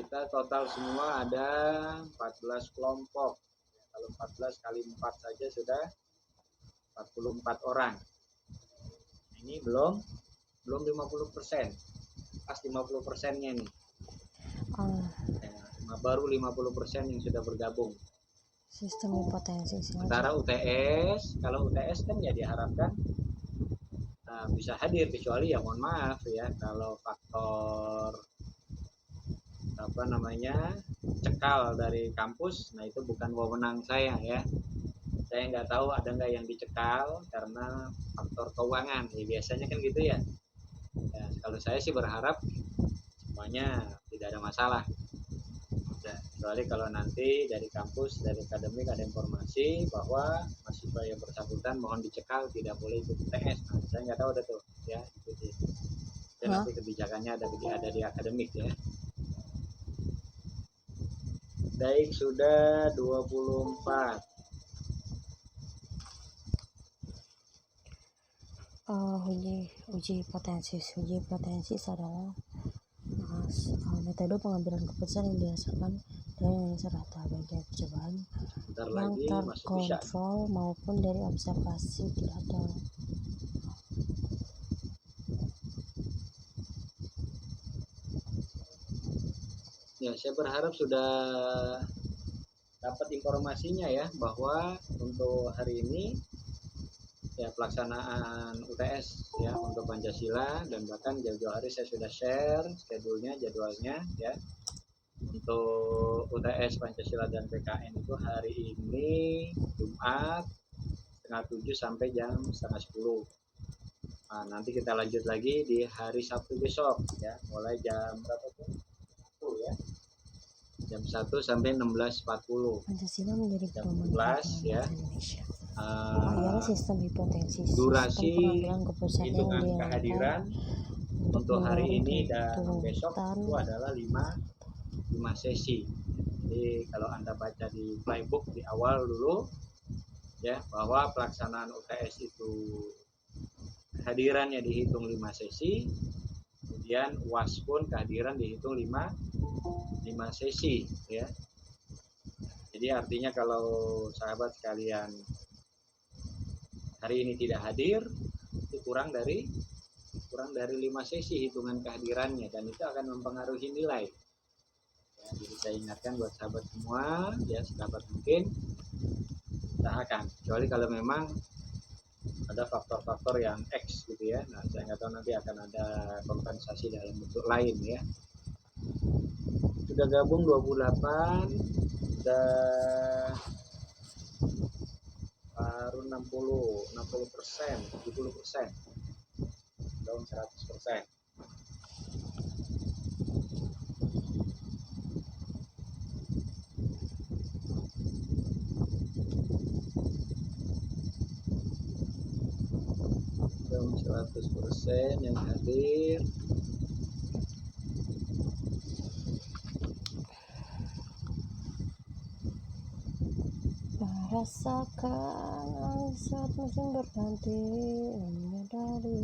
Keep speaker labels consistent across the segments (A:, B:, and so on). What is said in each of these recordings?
A: Kita total semua ada 14 kelompok. Kalau 14 kali 4 saja sudah 44 orang. Ini belum 50%. Pas 50%-nya nih. Baru 50% yang sudah bergabung.
B: Sistem hipotensi.
A: Sementara UTS, kalau UTS kan ya diharapkan bisa hadir, kecuali ya mohon maaf ya, kalau faktor cekal dari kampus, nah itu bukan wewenang saya ya. Saya nggak tahu ada nggak yang dicekal karena faktor keuangan, ya biasanya kan gitu ya. Kalau saya sih berharap semuanya tidak ada masalah. Kecuali kalau nanti dari kampus, dari akademik ada informasi bahwa mahasiswa yang bersangkutan mohon dicekal, tidak boleh ikut UTS. Nah, saya nggak tahu tuh ya, ikuti. Dan nanti kebijakannya ada di akademik ya. Baik, sudah 24.
B: Uji hipotensis adalah metode pengambilan keputusan yang didasarkan dari serata bagian percobaan yang terkontrol maupun dari observasi data.
A: Ya, saya berharap sudah dapat informasinya ya, bahwa untuk hari ini ya pelaksanaan UTS ya untuk Pancasila, dan bahkan jauh-jauh hari saya sudah share schedule-nya, jadwalnya ya. Untuk UTS Pancasila dan PKN itu hari ini Jumat setengah 7 sampai jam setengah 10. Nah, nanti kita lanjut lagi di hari Sabtu besok ya, mulai jam berapa tuh? Ya. Jam 1 sampai 16.40.
B: Pancasila menjadi
A: jam 11 ya.
B: Indonesia. Ialah sistem hipotensis.
A: Durasi hitungan kehadiran untuk hari ini dan besok itu adalah 5 sesi. Jadi kalau Anda baca di playbook di awal dulu ya, bahwa pelaksanaan UTS itu kehadirannya dihitung 5 sesi, kemudian UAS pun kehadiran dihitung 5 sesi ya. Jadi artinya kalau sahabat sekalian hari ini tidak hadir, itu kurang dari 5 sesi hitungan kehadirannya, dan itu akan mempengaruhi nilai ya. Jadi saya ingatkan buat sahabat semua ya, sedapat mungkin usahakan, kecuali kalau memang ada faktor-faktor yang X gitu ya. Nah, saya nggak tahu, nanti akan ada kompensasi dalam bentuk lain ya. Sudah gabung 28, sudah baru 60%, 70%, belum 100%. Belum 100% yang hadir.
B: Rasakan saat musim berganti, menyadari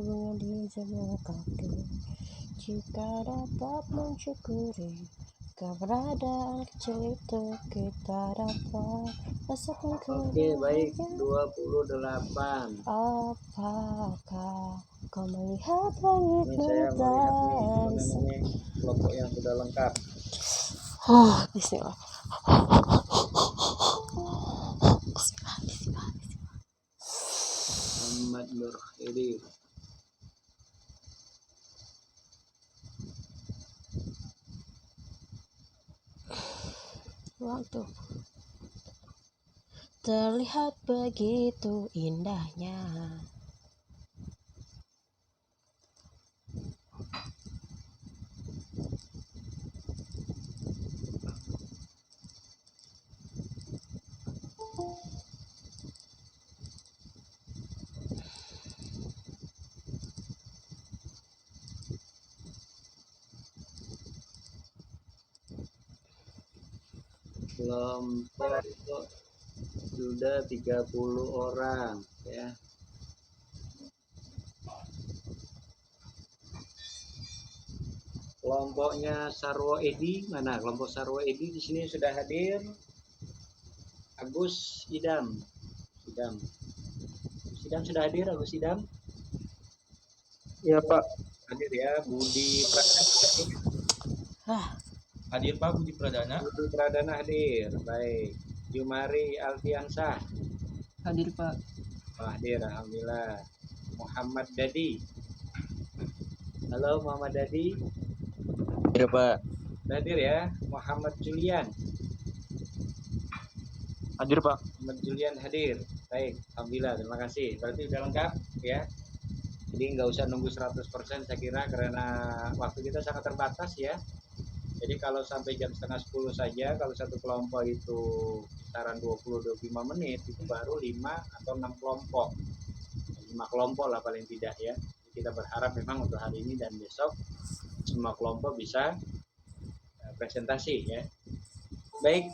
B: bunga di jemur kaki. Jika dapat mensyukuri keberadaan kecil itu, kita dapat rasakan.
A: Oke, baik, 28.
B: Apakah kau melihat langit
A: ini saya melihat nih kelompok yang sudah lengkap.
B: Bismillah.
A: Muhammad Nur Khairi.
B: Waktu terlihat begitu indahnya,
A: kelompok itu sudah 30 orang ya. Kelompoknya Sarwo Edi, mana kelompok Sarwo Edi di sini sudah hadir. Agus Idam. Idam sudah hadir, Agus Idam?
C: Iya Pak.
A: Hadir ya. Budi Pradana.
C: Hadir Pak, Budi Pradana.
A: Budi Pradana hadir. Baik. Jumari Alfiansah.
C: Hadir Pak.
A: Hadir, alhamdulillah. Muhammad Dadi. Halo Muhammad Dadi.
C: Hadir Pak.
A: Hadir ya. Muhammad Julian.
C: Hadir Pak.
A: Muhammad Julian hadir. Baik, alhamdulillah, terima kasih. Berarti sudah lengkap ya. Jadi nggak usah nunggu 100% saya kira, karena waktu kita sangat terbatas ya. Jadi kalau sampai jam setengah 10 saja, kalau satu kelompok itu kisaran 20-25 menit, itu baru 5 atau 6 kelompok. 5 kelompok lah paling tidak ya. Jadi kita berharap memang untuk hari ini dan besok semua kelompok bisa presentasi ya. Baik,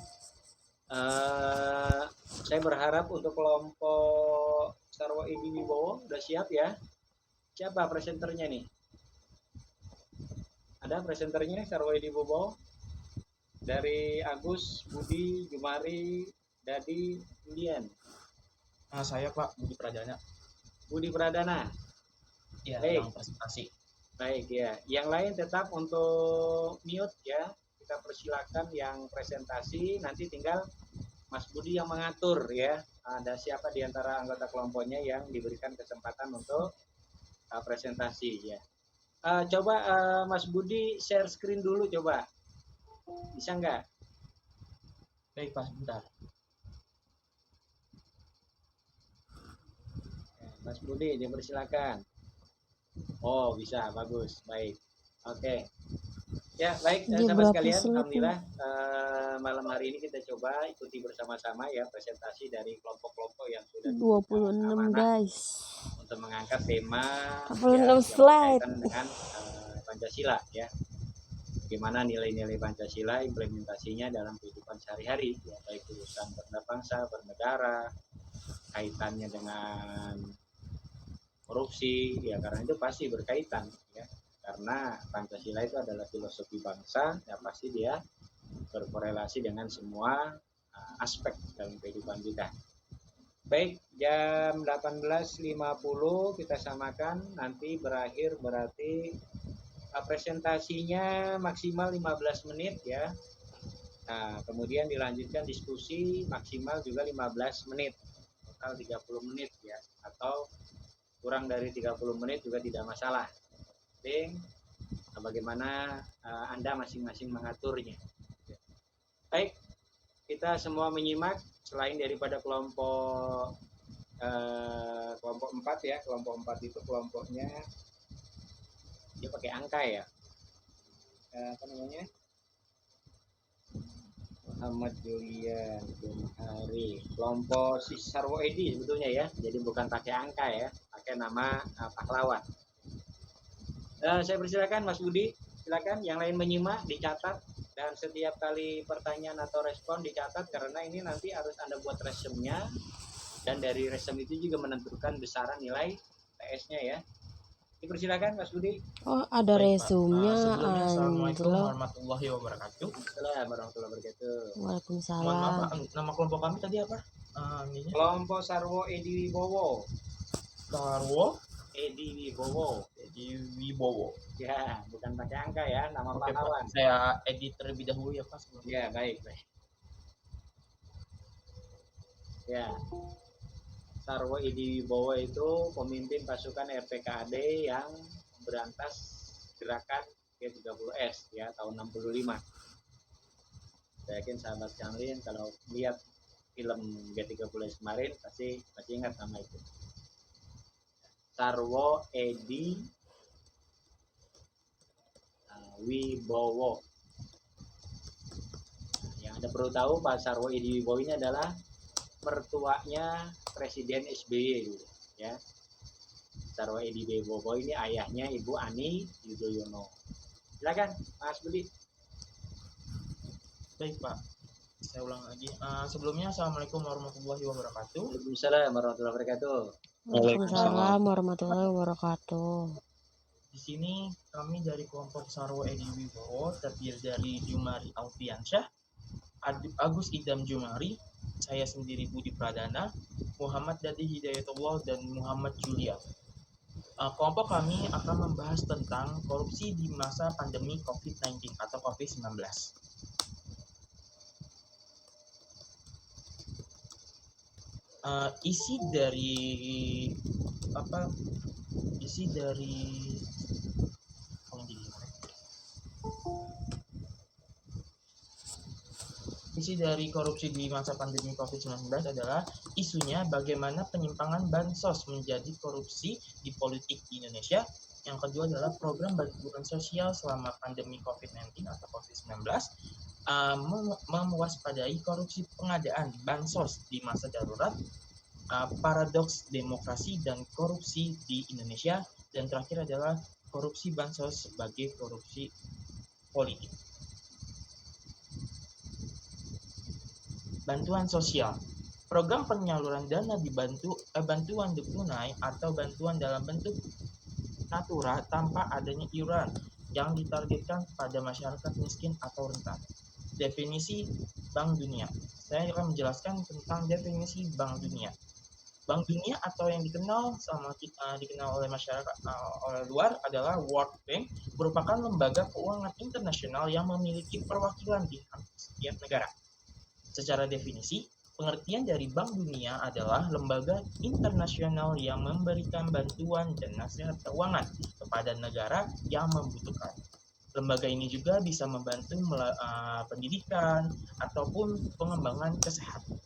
A: saya berharap untuk kelompok Sarwo Edi Wibowo udah siap ya. Siapa presenternya nih? Ada presenternya Sarwo Edi Wibowo? Dari Agus, Budi, Jumari, Dadi, Julian.
C: Saya Pak, Budi Pradana.
A: Budi Pradana.
C: Ya,
A: baik.
C: Yang presentasi.
A: Baik ya. Yang lain tetap untuk mute ya. Kita persilakan yang presentasi, nanti tinggal Mas Budi yang mengatur ya. Ada siapa di antara anggota kelompoknya yang diberikan kesempatan untuk presentasi ya. Coba Mas Budi share screen dulu coba. Bisa nggak?
C: Baik Pak, sebentar.
A: Mas Budi dipersilakan. Oh bisa, bagus, baik. Oke. Ya baik, sahabat sekalian, alhamdulillah malam hari ini kita coba ikuti bersama-sama ya presentasi dari kelompok-kelompok yang sudah
B: 26 guys
A: untuk mengangkat tema
B: 26 slide
A: dengan Pancasila ya. Bagaimana nilai-nilai Pancasila implementasinya dalam kehidupan sehari-hari ya, baik urusan bernebangsa, bernegara, kaitannya dengan korupsi ya, karena itu pasti berkaitan ya. Karena Pancasila itu adalah filosofi bangsa, ya pasti dia berkorelasi dengan semua aspek dalam kehidupan kita. Baik, jam 18.50 kita samakan, nanti berakhir berarti presentasinya maksimal 15 menit ya. Nah, kemudian dilanjutkan diskusi maksimal juga 15 menit, total 30 menit ya, atau kurang dari 30 menit juga tidak masalah. Bagaimana Anda masing-masing mengaturnya. Baik, kita semua menyimak selain daripada kelompok 4 ya. Kelompok 4 itu kelompoknya dia pakai angka ya. Apa namanya? Muhammad Julian, Jumhari. Kelompok Sarwo Edi sebetulnya ya. Jadi bukan pakai angka ya, pakai nama pahlawan. Saya persilakan Mas Budi, silakan. Yang lain menyimak, dicatat, dan setiap kali pertanyaan atau respon dicatat, karena ini nanti harus Anda buat resume-nya, dan dari resume itu juga menentukan besaran nilai TS-nya ya. Dipersilakan Mas Budi.
B: Oh, ada resume-nya.
C: Assalamualaikum warahmatullahi wabarakatuh.
A: Assalamualaikum warahmatullahi wabarakatuh.
B: Waalaikumsalam.
C: Mohon maaf, nama kelompok kami tadi apa?
A: Kelompok Sarwo Edi Wibowo.
C: Sarwo
A: Edi Wibowo.
C: Edi Wibowo.
A: Ya, bukan pakai angka ya, nama
C: Oke,
A: pahlawan.
C: Pak. Saya edit terlebih dahulu ya Pak.
A: Ya, baik. Ya. Sarwo Edi Wibowo itu pemimpin pasukan RPKAD yang berantas gerakan G30S ya tahun 65. Saya yakin sahabat sekalian kalau lihat film G30S kemarin pasti masih ingat nama itu. Sarwo Edi Wibowo. Yang Anda perlu tahu, Pak Sarwo Edi Wibowo ini adalah mertuanya Presiden SBY dulu, ya. Sarwo Edi Wibowo ini ayahnya Ibu Ani Yudhoyono. Silakan, Mas Budi.
C: Baik Pak, saya ulang lagi. Sebelumnya Assalamualaikum warahmatullahi wabarakatuh.
A: Waalaikumsalam warahmatullahi wabarakatuh.
B: Waalaikumsalam warahmatullahi wabarakatuh.
C: Di sini kami dari kelompok Sarwo Edi Wibowo terdiri dari Jumari Alfiansyah, Agus Idam Jumari, saya sendiri Budi Pradana, Muhammad Dadi Hidayatullah, dan Muhammad Julia. Kelompok kami akan membahas tentang korupsi di masa pandemi COVID-19 atau COVID-19. Isi dari korupsi di masa pandemi COVID-19 adalah isunya bagaimana penyimpangan bansos menjadi korupsi di politik di Indonesia. Yang kedua adalah program bantuan sosial selama pandemi COVID-19 atau COVID-19, mewaspadai korupsi pengadaan bansos di masa darurat, paradoks demokrasi dan korupsi di Indonesia, dan terakhir adalah korupsi bansos sebagai korupsi politik. Bantuan sosial. Program penyaluran dana bantuan tunai atau bantuan dalam bentuk natura tanpa adanya iuran yang ditargetkan pada masyarakat miskin atau rentan. Definisi Bank Dunia. Saya akan menjelaskan tentang definisi Bank Dunia. Bank Dunia atau yang dikenal oleh masyarakat oleh luar adalah World Bank, merupakan lembaga keuangan internasional yang memiliki perwakilan di hampir setiap negara. Secara definisi, pengertian dari Bank Dunia adalah lembaga internasional yang memberikan bantuan dan nasihat keuangan kepada negara yang membutuhkan. Lembaga ini juga bisa membantu pendidikan ataupun pengembangan kesehatan.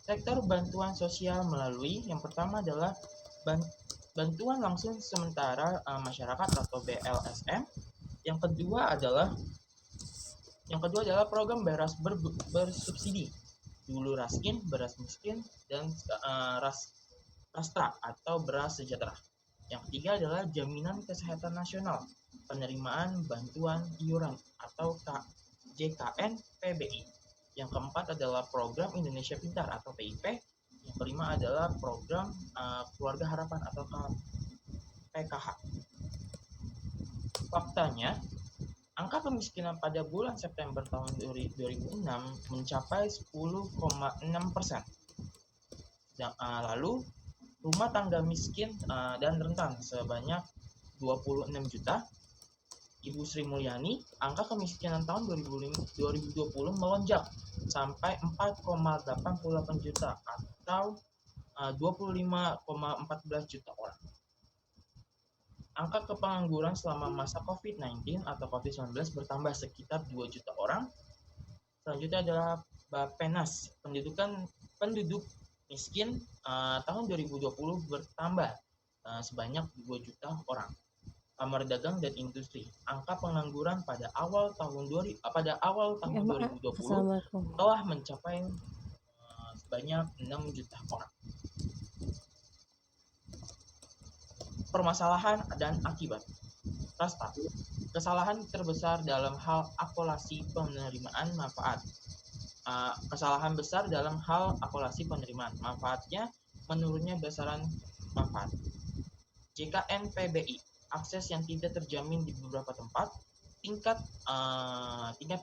C: Sektor bantuan sosial melalui yang pertama adalah bantuan langsung sementara masyarakat atau BLSM. Yang kedua adalah program beras bersubsidi, dulu Raskin, beras miskin, dan Rastra atau beras sejahtera. Yang ketiga adalah jaminan kesehatan nasional, penerimaan bantuan iuran atau JKN PBI. Yang keempat adalah program Indonesia Pintar atau PIP. Yang kelima adalah program Keluarga Harapan atau PKH. Faktanya, angka kemiskinan pada bulan September tahun 2006 mencapai 10,6%. Lalu, rumah tangga miskin dan rentan sebanyak 26 juta. Ibu Sri Mulyani, angka kemiskinan tahun 2020 melonjak sampai 4,88 juta atau 25,14 juta orang. Angka kepengangguran selama masa COVID-19 atau COVID-19 bertambah sekitar 2 juta orang. Selanjutnya adalah Bappenas, penduduk miskin tahun 2020 bertambah sebanyak 2 juta orang. Kamar Dagang dan Industri, angka pengangguran pada awal tahun 2020 telah mencapai sebanyak 6 juta orang. Permasalahan dan akibat. Rasta, kesalahan terbesar dalam hal akumulasi penerimaan manfaat. Kesalahan besar dalam hal akumulasi penerimaan manfaatnya menurunnya besaran manfaat. JKN PBI, akses yang tidak terjamin di beberapa tempat, tingkat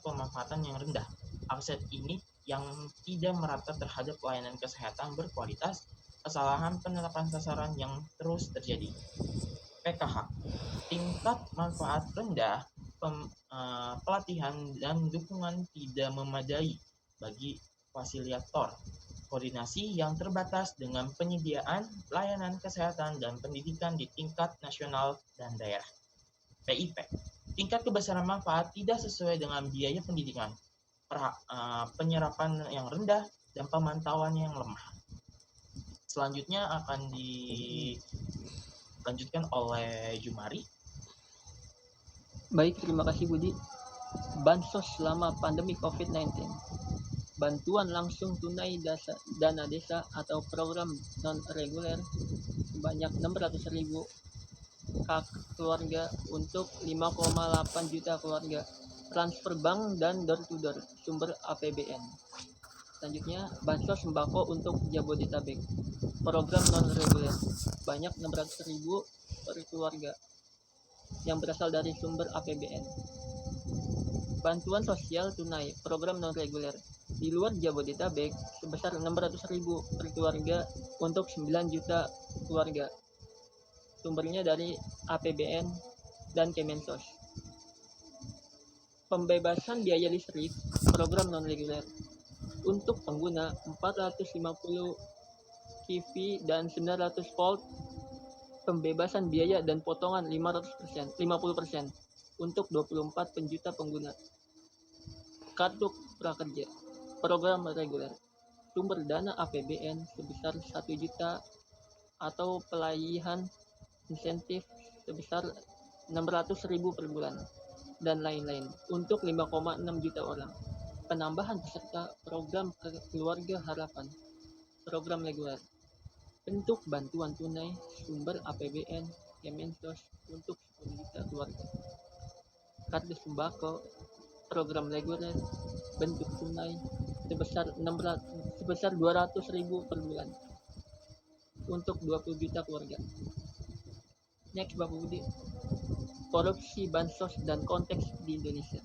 C: pemanfaatan yang rendah. Akses ini yang tidak merata terhadap layanan kesehatan berkualitas, kesalahan penerapan sasaran yang terus terjadi. PKH, tingkat manfaat rendah, pelatihan dan dukungan tidak memadai bagi fasilitator, koordinasi yang terbatas dengan penyediaan layanan kesehatan dan pendidikan di tingkat nasional dan daerah. PIP, tingkat kebesaran manfaat tidak sesuai dengan biaya pendidikan, penyerapan yang rendah, dan pemantauan yang lemah. Selanjutnya akan dilanjutkan oleh Jumari.
D: Baik, terima kasih Budi. Bansos selama pandemi COVID-19. Bantuan langsung tunai dana desa atau program non-reguler sebanyak 600.000 keluarga untuk 5,8 juta keluarga. Transfer bank dan door-to-door, sumber APBN. Selanjutnya, bansos sembako untuk Jabodetabek. Program non-reguler banyak 600.000 per keluarga yang berasal dari sumber APBN. Bantuan sosial tunai program non-reguler di luar Jabodetabek sebesar 600.000 per keluarga untuk 9 juta keluarga. Sumbernya dari APBN dan Kemensos. Pembebasan biaya listrik program non-reguler untuk pengguna 450 kV dan 900 volt, pembebasan biaya dan potongan 50% untuk 24 penjuta pengguna. Kartu prakerja program reguler sumber dana APBN sebesar 1 juta atau pelayanan insentif sebesar 600.000 per bulan dan lain-lain untuk 5,6 juta orang. Penambahan peserta program keluarga harapan program reguler bentuk bantuan tunai sumber APBN Kemensos untuk 10 juta keluarga. Kartu sembako program reguler bentuk tunai sebesar 200.000 per bulan untuk 20 juta keluarga. Next, Bapak Budi. Korupsi bansos dan konteks di Indonesia.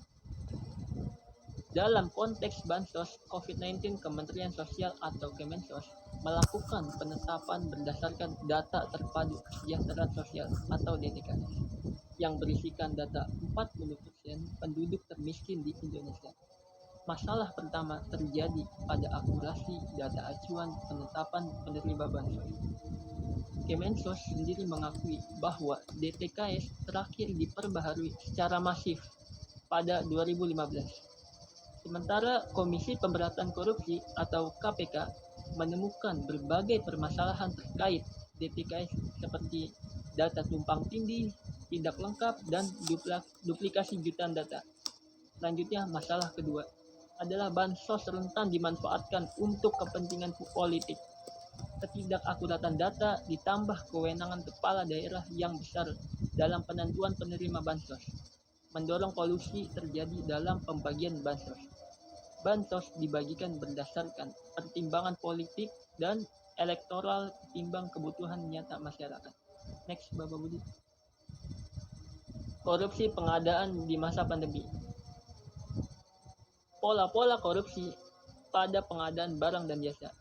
D: Dalam konteks bansos COVID-19, Kementerian Sosial atau Kemensos melakukan penetapan berdasarkan data terpadu kesejahteraan sosial atau DTKS yang berisikan data 40% penduduk termiskin di Indonesia. Masalah pertama terjadi pada akurasi data acuan penetapan penerima bansos. Kemensos sendiri mengakui bahwa DTKS terakhir diperbaharui secara masif pada 2015. Sementara Komisi Pemberantasan Korupsi atau KPK menemukan berbagai permasalahan terkait DTKS seperti data tumpang tindih, tidak lengkap, dan duplikasi jutaan data. Selanjutnya, masalah kedua adalah bansos rentan dimanfaatkan untuk kepentingan politik. Ketidakakuratan data ditambah kewenangan kepala daerah yang besar dalam penentuan penerima bansos, mendorong kolusi terjadi dalam pembagian bansos. Bansos dibagikan berdasarkan pertimbangan politik dan elektoral ketimbang kebutuhan nyata masyarakat. Next, Bapak Budi. Korupsi pengadaan di masa pandemi. Pola-pola korupsi pada pengadaan barang dan jasa.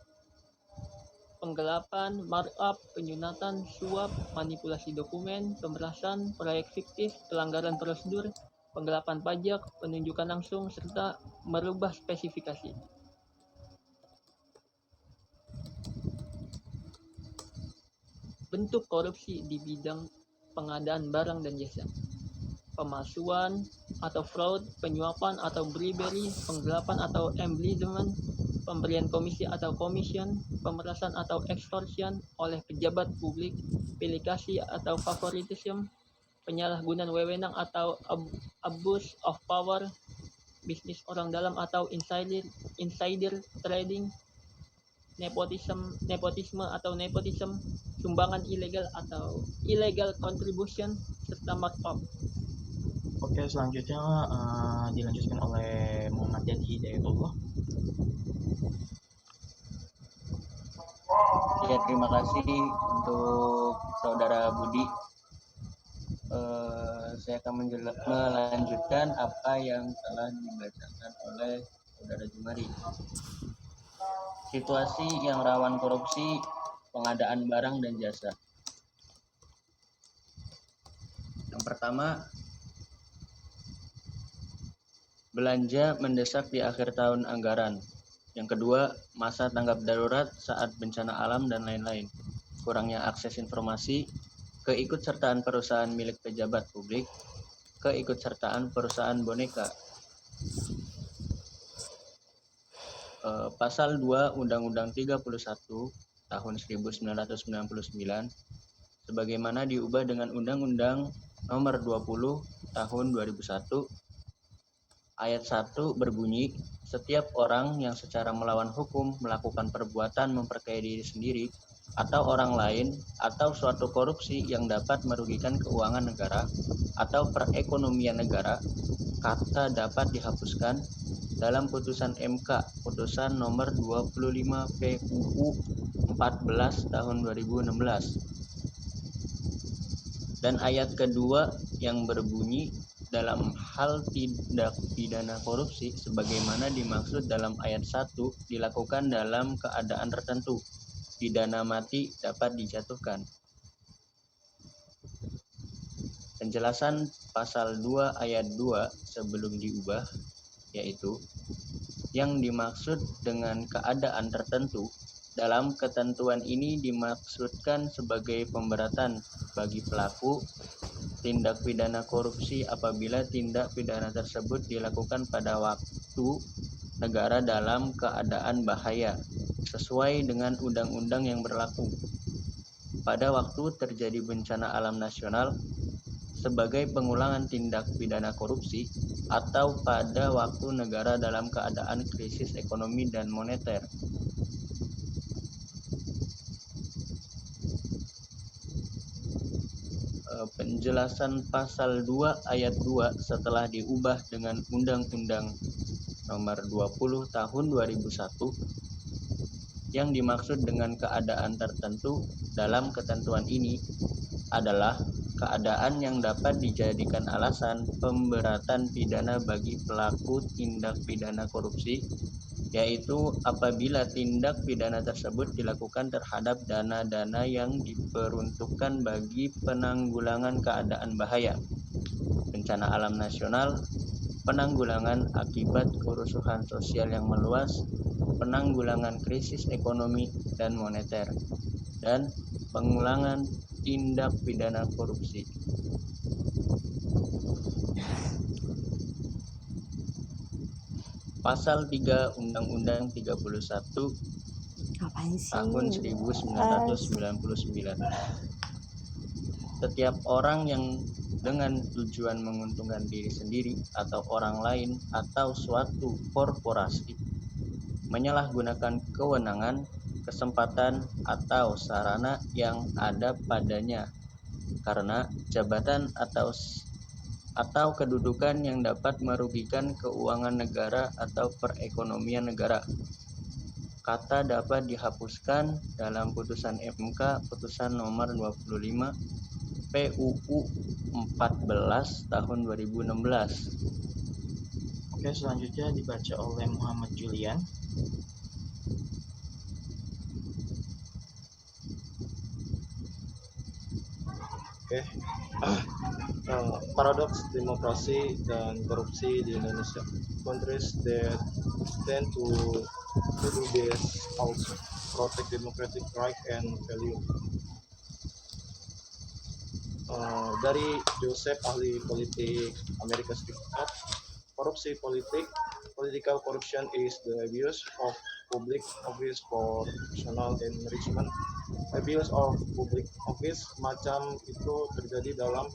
D: Penggelapan, markup, penyunatan, suap, manipulasi dokumen, pemerasan, proyek fiktif, pelanggaran prosedur, penggelapan pajak, penunjukan langsung, serta merubah spesifikasi. Bentuk korupsi di bidang pengadaan barang dan jasa. Pemalsuan atau fraud, penyuapan atau bribery, penggelapan atau embezzlement, pemberian komisi atau commission, pemerasan atau extortion oleh pejabat publik, delegasi atau favoritism, penyalahgunaan wewenang atau abuse of power, bisnis orang dalam atau insider trading, nepotisme atau nepotism, sumbangan ilegal atau illegal contribution, serta markup.
C: Oke, selanjutnya dilanjutkan oleh Muhammad Yadi Hidayatullah.
E: Ya, terima kasih untuk Saudara Budi. Saya akan melanjutkan apa yang telah dibacakan oleh Saudara Jumari. Situasi yang rawan korupsi, pengadaan barang dan jasa. Yang pertama, belanja mendesak di akhir tahun anggaran. Yang kedua, masa tanggap darurat saat bencana alam dan lain-lain. Kurangnya akses informasi, keikutsertaan perusahaan milik pejabat publik, keikutsertaan perusahaan boneka. Pasal 2 Undang-Undang 31 tahun 1999 sebagaimana diubah dengan Undang-Undang Nomor 20 tahun 2001 Ayat 1 berbunyi, setiap orang yang secara melawan hukum melakukan perbuatan memperkaya diri sendiri atau orang lain atau suatu korupsi yang dapat merugikan keuangan negara atau perekonomian negara, kata dapat dihapuskan dalam putusan MK, putusan nomor 25 PUU 14 tahun 2016. Dan ayat kedua yang berbunyi dalam hal tindak pidana korupsi sebagaimana dimaksud dalam ayat 1 dilakukan dalam keadaan tertentu, pidana mati dapat dijatuhkan. Penjelasan pasal 2 ayat 2 sebelum diubah, yaitu yang dimaksud dengan keadaan tertentu dalam ketentuan ini dimaksudkan sebagai pemberatan bagi pelaku tindak pidana korupsi apabila tindak pidana tersebut dilakukan pada waktu negara dalam keadaan bahaya sesuai dengan undang-undang yang berlaku, pada waktu terjadi bencana alam nasional sebagai pengulangan tindak pidana korupsi, atau pada waktu negara dalam keadaan krisis ekonomi dan moneter. Penjelasan pasal 2 ayat 2 setelah diubah dengan Undang-Undang Nomor 20 Tahun 2001, yang dimaksud dengan keadaan tertentu dalam ketentuan ini adalah keadaan yang dapat dijadikan alasan pemberatan pidana bagi pelaku tindak pidana korupsi, yaitu apabila tindak pidana tersebut dilakukan terhadap dana-dana yang diperuntukkan bagi penanggulangan keadaan bahaya, bencana alam nasional, penanggulangan akibat kerusuhan sosial yang meluas, penanggulangan krisis ekonomi dan moneter, dan pengulangan tindak pidana korupsi. Pasal 3 Undang-Undang 31 tahun 1999. Setiap orang yang dengan tujuan menguntungkan diri sendiri atau orang lain atau suatu korporasi menyalahgunakan kewenangan, kesempatan, atau sarana yang ada padanya karena jabatan atau kedudukan yang dapat merugikan keuangan negara atau perekonomian negara. Kata dapat dihapuskan dalam putusan MK putusan nomor 25 PUU 14 tahun 2016.
C: Oke, selanjutnya dibaca oleh Muhammad Julian.
F: Oke. Paradoks demokrasi dan korupsi di Indonesia. Countries that tend to do this also protect democratic right and value. Dari Joseph, ahli politik Amerika Serikat, korupsi political corruption is the abuse of public office for personal enrichment. Abuse of public office macam itu terjadi dalam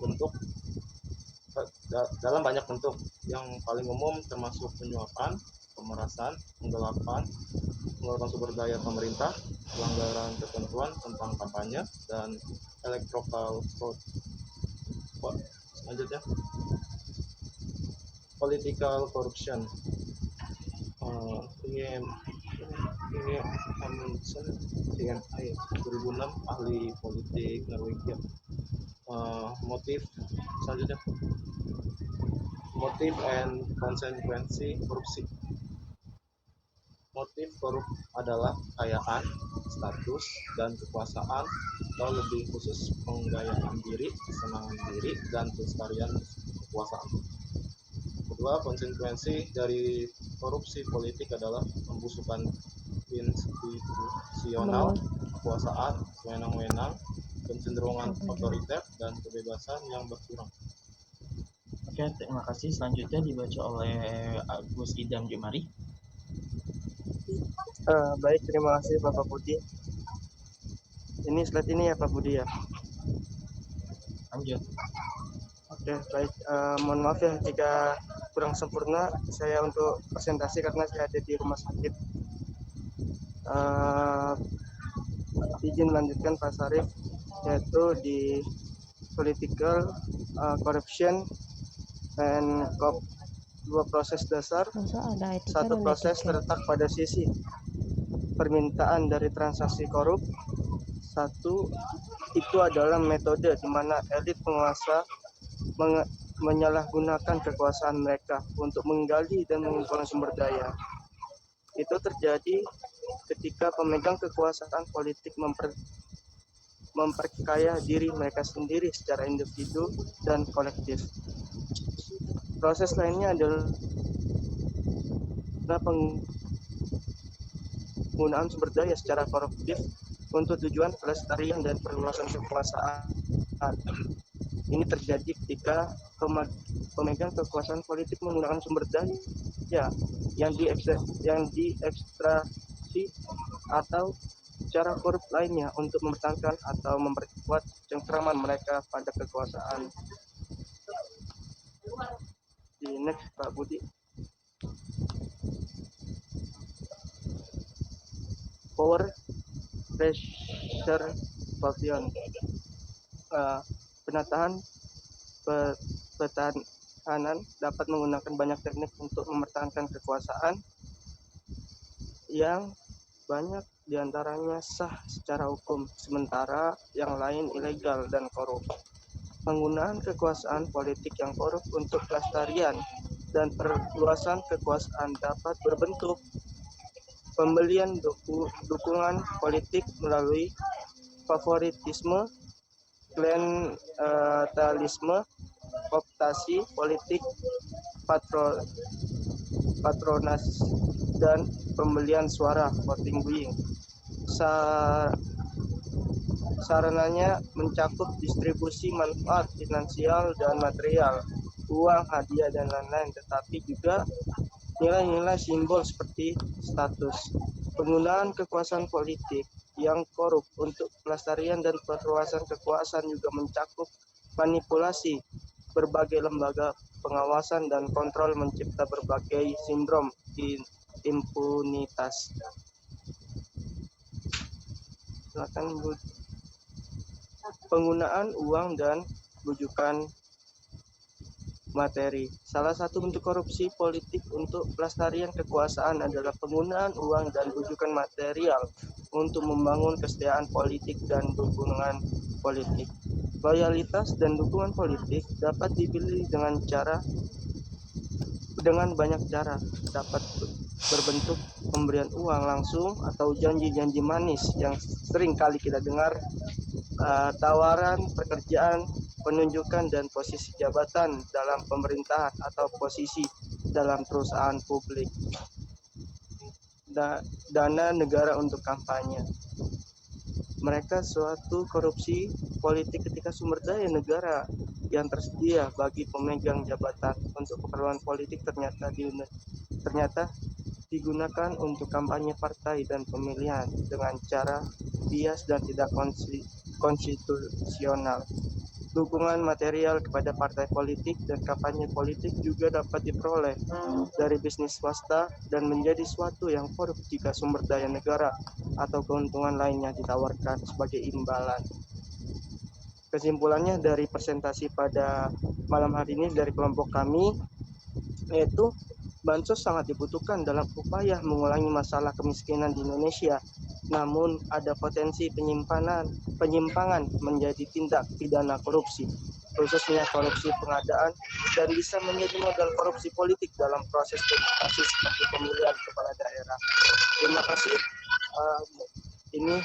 F: banyak bentuk. Yang paling umum termasuk penyuapan, pemerasan, penggelapan, pengeluaran sumber daya pemerintah, pelanggaran ketentuan tentang kampanye, dan electoral fraud. Selanjutnya, political corruption. Ini Amundsen, CNI 2006, ahli politik Norwegia. Motif selanjutnya, motif and konsekuensi korupsi. Motif korup adalah kekayaan, status, dan kekuasaan, atau lebih khusus penggayaan diri, kesenangan diri, dan pelestarian kekuasaan. Kedua, konsekuensi dari korupsi politik adalah pembusukan institusional, kekuasaan, wewenang-wewenang, kecenderungan otoriter, dan kebebasan yang berkurang.
C: Oke, terima kasih. Selanjutnya dibaca oleh Agus Idam Jumari.
G: Baik, terima kasih Bapak Budi. Ini slide ini ya Pak Budi ya.
C: Lanjut.
G: Oke, baik. Mohon maaf ya jika kurang sempurna saya untuk presentasi karena saya ada di rumah sakit. Izin melanjutkan Pak Sarif, yaitu di political corruption and dua proses dasar.
B: Ada etika
G: Satu
B: dan
G: proses
B: etika.
G: terletak pada sisi permintaan dari transaksi korup. Satu, itu adalah metode di mana elit penguasa menyalahgunakan kekuasaan mereka untuk menggali dan mengumpulkan sumber daya. Itu terjadi ketika pemegang kekuasaan politik memperkaya diri mereka sendiri secara individu dan kolektif. Proses lainnya adalah penggunaan sumber daya secara koruptif untuk tujuan pelestarian dan perluasan kekuasaan. Ini terjadi ketika pemegang kekuasaan politik menggunakan sumber daya yang diekstraksi atau cara korup lainnya untuk mempertahankan atau memperkuat cengkraman mereka pada kekuasaan. Di next, Pak Budi. Power pressure pavilion. Pertahanan dapat menggunakan banyak teknik untuk mempertahankan kekuasaan yang banyak diantaranya sah secara hukum, sementara yang lain ilegal dan korup. Penggunaan kekuasaan politik yang korup untuk pelestarian dan perluasan kekuasaan dapat berbentuk pembelian dukungan politik melalui favoritisme, klientelisme, kooptasi politik, patronas, dan pembelian suara voting buying. Sarananya mencakup distribusi manfaat finansial dan material, uang, hadiah, dan lain-lain, tetapi juga nilai-nilai simbol seperti status. Penggunaan kekuasaan politik yang korup untuk pelestarian dan perluasan kekuasaan juga mencakup manipulasi berbagai lembaga pengawasan dan kontrol, mencipta berbagai sindrom impunitas. Silakan, Bu. Penggunaan uang dan bujukan materi. Salah satu bentuk korupsi politik untuk pelestarian kekuasaan adalah penggunaan uang dan bujukan material untuk membangun kesetiaan politik dan dukungan politik. Loyalitas dan dukungan politik dapat dipilih dengan banyak cara, dapat berbentuk pemberian uang langsung atau janji-janji manis yang sering kali kita dengar, tawaran pekerjaan, penunjukan dan posisi jabatan dalam pemerintahan atau posisi dalam perusahaan publik, dana negara untuk kampanye. Mereka suatu korupsi politik ketika sumber daya negara yang tersedia bagi pemegang jabatan untuk keperluan politik ternyata digunakan untuk kampanye partai dan pemilihan dengan cara bias dan tidak konstitusional. Dukungan material kepada partai politik dan kampanye politik juga dapat diperoleh dari bisnis swasta dan menjadi suatu yang korup jika sumber daya negara atau keuntungan lainnya ditawarkan sebagai imbalan. Kesimpulannya dari presentasi pada malam hari ini dari kelompok kami, yaitu bansos sangat dibutuhkan dalam upaya mengurangi masalah kemiskinan di Indonesia. Namun ada potensi penyimpangan menjadi tindak pidana korupsi, khususnya korupsi pengadaan, dan bisa menjadi modal korupsi politik dalam proses demokrasi seperti pemilihan kepala daerah. Terima kasih. Ini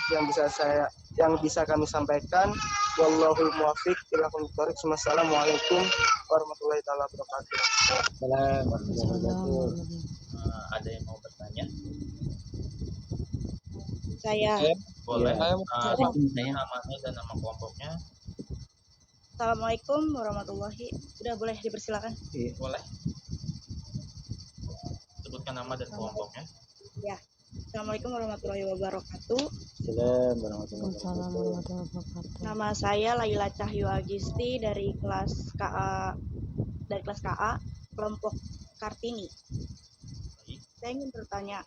G: yang bisa kami sampaikan. Wallahul muwaffiq ila aqwamit thoriq. Wassalamualaikum warahmatullahi wabarakatuh.
C: Ada yang mau bertanya?
H: Saya.
C: Boleh.
A: Ya.
C: Saya namanya dan nama kelompoknya.
H: Assalamualaikum warahmatullahi. Udah boleh dipersilakan?
C: Boleh. Sebutkan nama dan kelompoknya.
H: Ya. Assalamualaikum warahmatullahi wabarakatuh.
B: Assalamualaikum warahmatullahi wabarakatuh.
H: Nama saya Laila Cahyu Agisti dari kelas KA kelompok Kartini. Saya ingin bertanya,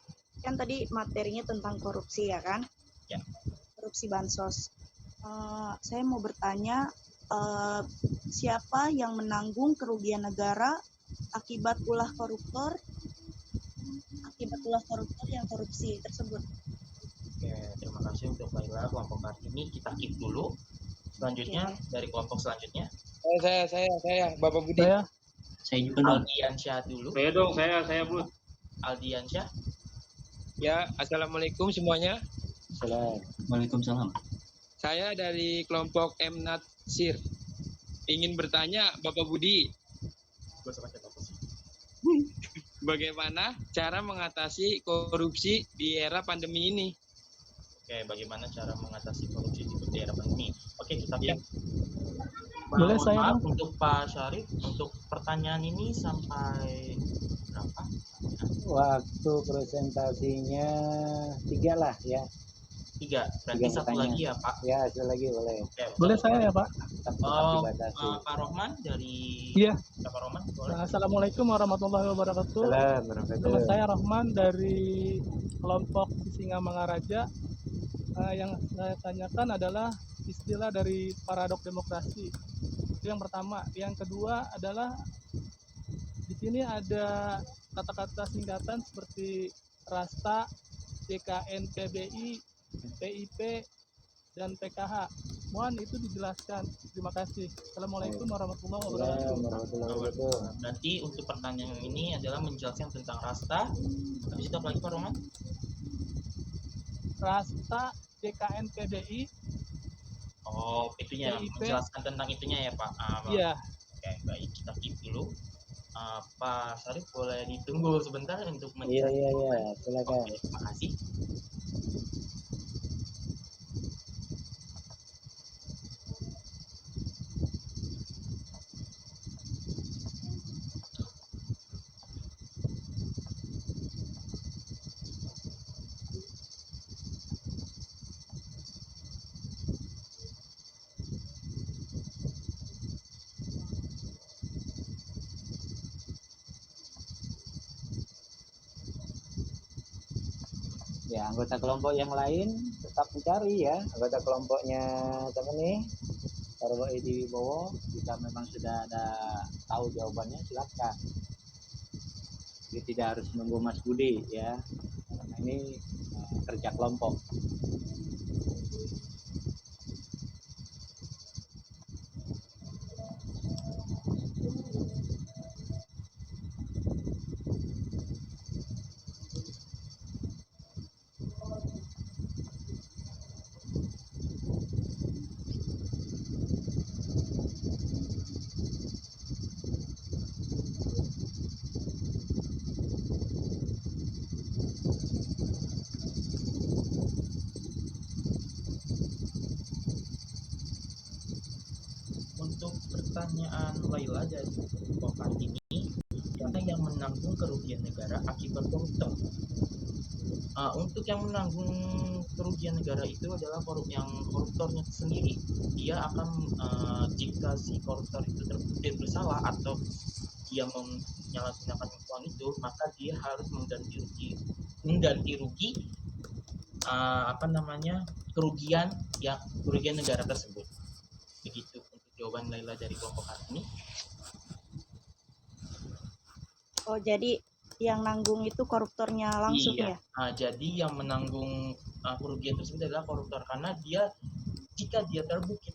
H: kan tadi materinya tentang korupsi ya kan?
C: Ya.
H: Korupsi bansos. Saya mau bertanya, siapa yang menanggung kerugian negara akibat ulah koruptor yang korupsi tersebut.
C: Oke, terima kasih untuk Laila. Kelompok Kartini kita keep dulu. Selanjutnya dari kelompok selanjutnya.
I: Saya Bapak Budi.
E: Saya juga.
C: Aldiansyah dulu.
A: Saya dong, saya Bud.
C: Aldiansyah.
I: Ya, assalamualaikum semuanya.
E: Waalaikumsalam.
I: Saya dari kelompok M Natsir. Ingin bertanya Bapak Budi, bagaimana cara mengatasi korupsi di era pandemi ini?
C: Oke, bagaimana cara mengatasi korupsi di era pandemi? Oke, kita
I: Ya.
C: Boleh saya untuk Pak Syarif, untuk pertanyaan ini sampai berapa?
A: Waktu presentasinya 3 lah ya.
C: 3, berarti
A: 3
C: satu lagi ya Pak?
A: Ya, satu lagi boleh.
C: Oke,
J: Boleh saya ya Pak?
C: Pak Rohman dari
J: Iya.
C: Pak Rohman, boleh.
J: Assalamualaikum warahmatullahi wabarakatuh. Nama saya Rohman dari kelompok Singamangaraja. Yang saya tanyakan adalah istilah dari paradok demokrasi. Itu yang pertama. Yang kedua adalah di sini ada kata-kata singkatan seperti Rasta, JKN, PBI, PIP, dan PKH. Mohon itu dijelaskan. Terima kasih. Assalamualaikum warahmatullahi wabarakatuh.
C: Nanti untuk pertanyaan ini adalah menjelaskan tentang Rasta. Habis itu apa lagi Pak Rohman?
J: Rasta, JKN, PBI.
C: Oh, itunya
J: PIP.
C: menjelaskan tentang itunya ya Pak.
J: Iya.
C: Oke, baik, kita keep dulu. Pak Syarif boleh ditunggu sebentar untuk menjelaskan.
A: Iya, silakan.
C: Oke, terima kasih.
A: Ya, anggota kelompok yang lain tetap mencari ya. Anggota kelompoknya siapa nih? Tarwo Edi Wibowo, jika memang sudah ada tahu jawabannya silakan. Jadi tidak harus menunggu Mas Budi ya. Karena ini kerja kelompok.
C: Untuk pertanyaan Laila dari kelompok ini, siapa yang menanggung kerugian negara akibat koruptor? Untuk yang menanggung kerugian negara itu adalah yang koruptornya sendiri. Dia akan jika si koruptor itu terbukti bersalah atau dia menyalahgunakan uang itu, maka dia harus mengganti rugi kerugian negara tersebut. Begitu untuk jawaban Laila dari kelompok ini.
H: Oh, jadi yang nanggung itu koruptornya langsung
C: Iya.
H: ya?
C: Jadi yang menanggung kerugian tersebut adalah koruptor, karena jika dia terbukti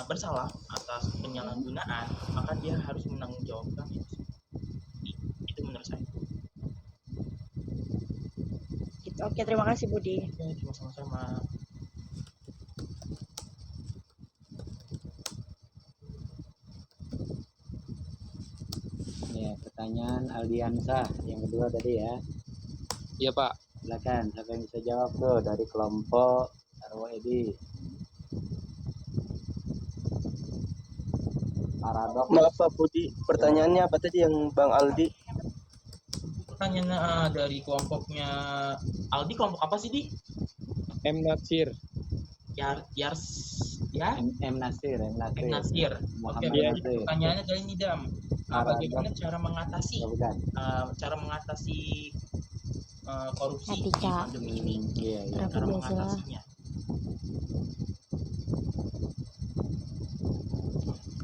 C: bersalah atas penyalahgunaan, maka dia harus menanggungjawabkan itu. Itu menurut saya.
H: Oke, terima kasih Budi.
C: Oke, sama-sama.
A: Ya, pertanyaan Aldiansyah yang kedua tadi ya.
I: Iya Pak.
A: Silakan, siapa yang bisa jawab tuh dari kelompok Tarwo Edi? Paradok.
G: Maaf Pak Budi, pertanyaannya apa tadi yang Bang Aldi?
C: Pertanyaan dari kelompoknya Aldi, kelompok apa sih Di?
I: M Natsir.
A: M Nasir.
C: Oke,
A: Muhammad
C: jadi
A: Nasir.
C: pertanyaannya dari Nidam. Bagaimana cara mengatasi korupsi di
B: Etika.
C: pandemi ini?
A: Iya.
C: Cara
B: Biasalah.
C: mengatasinya.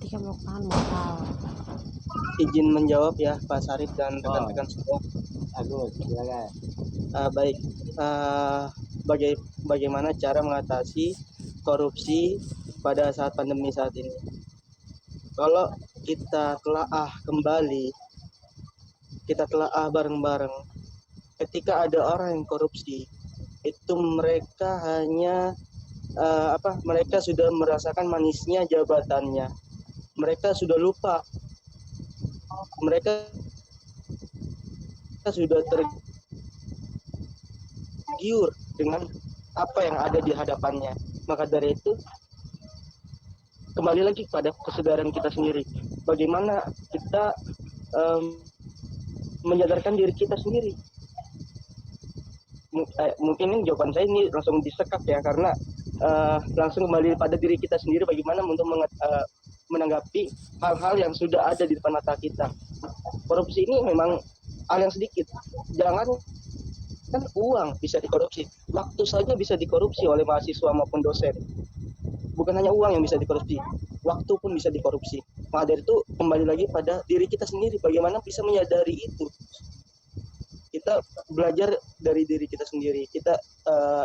B: Ketika melupakan moral.
G: izin menjawab ya Pak Sarif dan rekan-rekan semua.
A: Agus, silakan.
G: Baik, bagaimana cara mengatasi korupsi pada saat pandemi saat ini? Kalau kita telaah bareng-bareng, ketika ada orang yang korupsi, itu mereka hanya mereka sudah merasakan manisnya jabatannya. Mereka sudah lupa. Mereka sudah tergiur dengan apa yang ada di hadapannya. Maka dari itu, kembali lagi pada kesadaran kita sendiri. Bagaimana kita menyadarkan diri kita sendiri. Mungkin ini jawaban saya ini langsung disekap ya, karena langsung kembali pada diri kita sendiri bagaimana untuk menanggapi hal-hal yang sudah ada di depan mata kita. Korupsi ini memang hal yang sedikit. Jangan kan uang bisa dikorupsi, waktu saja bisa dikorupsi oleh mahasiswa maupun dosen. Bukan hanya uang yang bisa dikorupsi, waktu pun bisa dikorupsi. Maka dari itu kembali lagi pada diri kita sendiri, bagaimana bisa menyadari itu. Kita belajar dari diri kita sendiri, kita